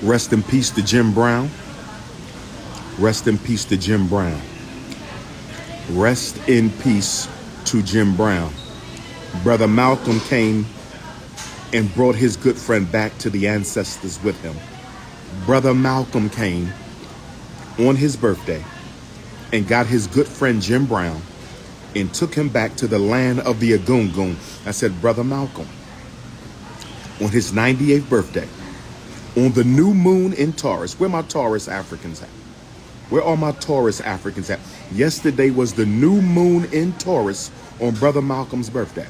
Rest in peace to Jim Brown. Rest in peace to Jim Brown. Rest in peace to Jim Brown. Brother Malcolm came and brought his good friend back to the ancestors with him. Brother Malcolm came on his birthday and got his good friend Jim Brown and took him back to the land of the Agungun. I said, Brother Malcolm, on his 98th birthday, on the new moon in Taurus. Where my Taurus Africans at? Where are my Taurus Africans at? Yesterday was the new moon in Taurus on Brother Malcolm's birthday.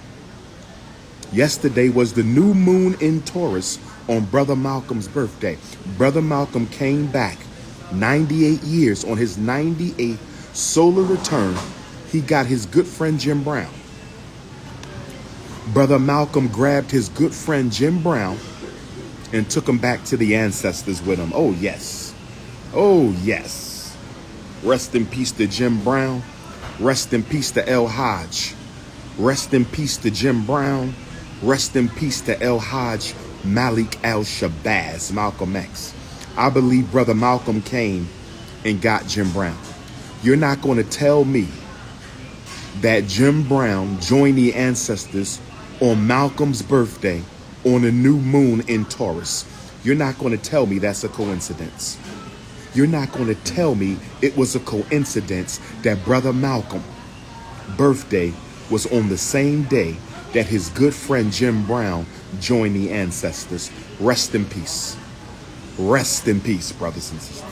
Yesterday was the new moon in Taurus on Brother Malcolm's birthday. Brother Malcolm came back 98 years on his 98th solar return. He got his good friend Jim Brown. Brother Malcolm grabbed his good friend Jim Brown and took him back to the ancestors with him. Oh, yes. Oh, yes. Rest in peace to Jim Brown. Rest in peace to El Hajj. Rest in peace to Jim Brown. Rest in peace to El Hajj Malik El-Shabazz, Malcolm X. I believe Brother Malcolm came and got Jim Brown. You're not going to tell me that Jim Brown joined the ancestors on Malcolm's birthday on a new moon in Taurus. You're not going to tell me that's a coincidence. You're not going to tell me it was a coincidence that Brother Malcolm's birthday was on the same day that his good friend Jim Brown joined the ancestors. Rest in peace. Rest in peace, brothers and sisters.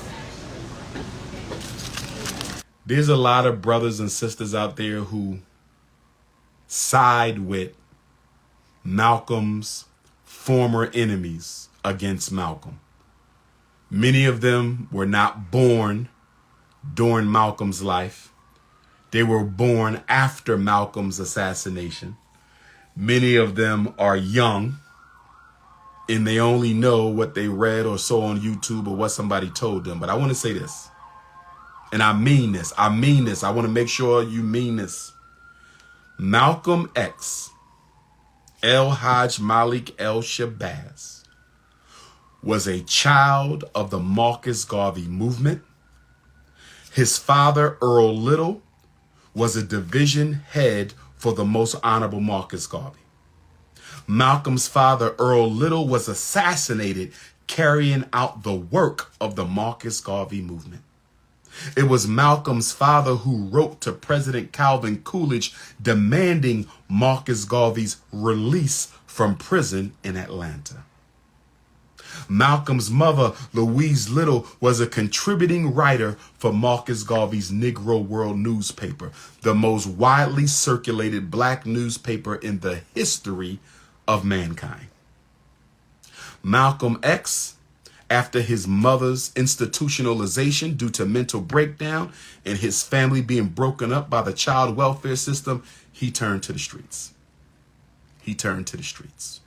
There's a lot of brothers and sisters out there who side with Malcolm's former enemies against Malcolm. Many of them were not born during Malcolm's life. They were born after Malcolm's assassination. Many of them are young and they only know what they read or saw on YouTube or what somebody told them. But I want to say this, and I mean this. I mean this. I want to make sure you mean this. Malcolm X, El Hajj Malik El-Shabazz, was a child of the Marcus Garvey movement. His father, Earl Little, was a division head for the Most Honorable Marcus Garvey. Malcolm's father, Earl Little, was assassinated carrying out the work of the Marcus Garvey movement. It was Malcolm's father who wrote to President Calvin Coolidge demanding Marcus Garvey's release from prison in Atlanta. Malcolm's mother, Louise Little, was a contributing writer for Marcus Garvey's Negro World newspaper, the most widely circulated black newspaper in the history of mankind. Malcolm X, after his mother's institutionalization due to mental breakdown and his family being broken up by the child welfare system, he turned to the streets. He turned to the streets.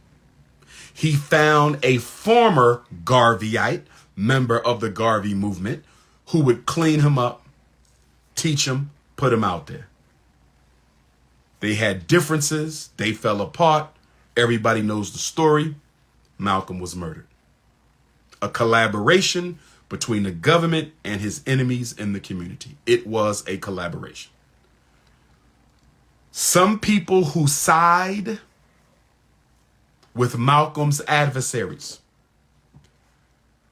He found a former Garveyite, member of the Garvey movement, who would clean him up, teach him, put him out there. They had differences. They fell apart. Everybody knows the story. Malcolm was murdered. A collaboration between the government and his enemies in the community. It was a collaboration. Some people who side with Malcolm's adversaries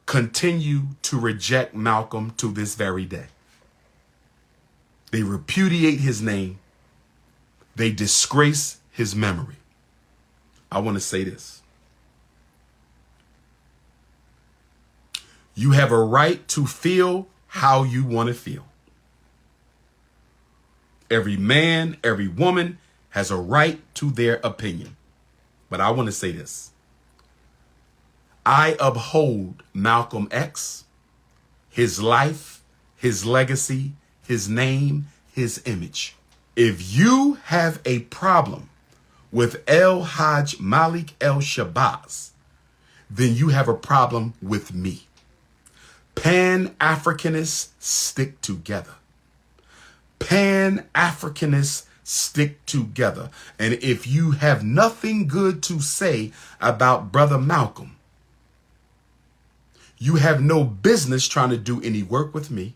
continue to reject Malcolm to this very day. They repudiate his name. They disgrace his memory. I want to say this. You have a right to feel how you want to feel. Every man, every woman has a right to their opinion. But I want to say this. I uphold Malcolm X, his life, his legacy, his name, his image. If you have a problem with El Hajj Malik El-Shabazz, then you have a problem with me. Pan-Africanists stick together. Pan-Africanists stick together. And if you have nothing good to say about Brother Malcolm, You have no business trying to do any work with me.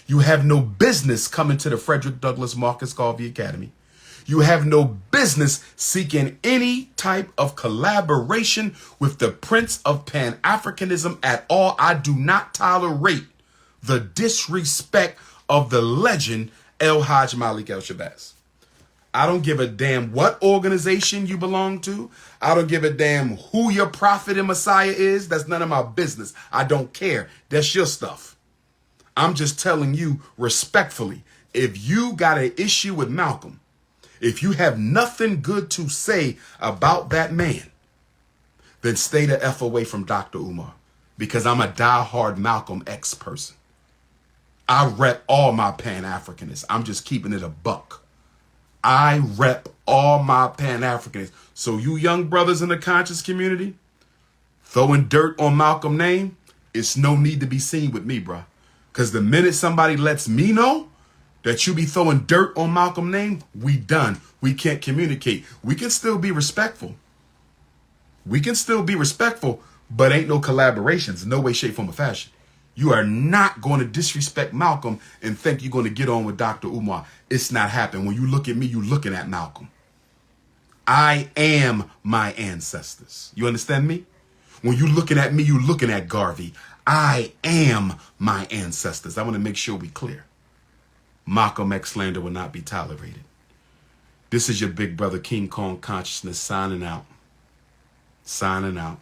You have no business coming to the Frederick Douglass Marcus Garvey Academy. You have no business seeking any type of collaboration with the Prince of Pan-Africanism at all. I do not tolerate the disrespect of the legend El Hajj Malik El Shabazz. I don't give a damn what organization you belong to. I don't give a damn who your prophet and Messiah is. That's none of my business. I don't care. That's your stuff. I'm just telling you respectfully, if you got an issue with Malcolm, if you have nothing good to say about that man, then stay the F away from Dr. Umar, because I'm a diehard Malcolm X person. I rep all my Pan-Africanists. I'm just keeping it a buck. I rep all my Pan-Africanists. So you young brothers in the conscious community, throwing dirt on Malcolm's name, it's no need to be seen with me, bruh. Because the minute somebody lets me know that you be throwing dirt on Malcolm's name, we done. We can't communicate. We can still be respectful. We can still be respectful, but ain't no collaborations, no way, shape, form, or fashion. You are not going to disrespect Malcolm and think you're going to get on with Dr. Umar. It's not happening. When you look at me, you're looking at Malcolm. I am my ancestors. You understand me? When you're looking at me, you're looking at Garvey. I am my ancestors. I want to make sure we clear. Malcolm X slander will not be tolerated. This is your big brother King Kong Consciousness signing out. Signing out.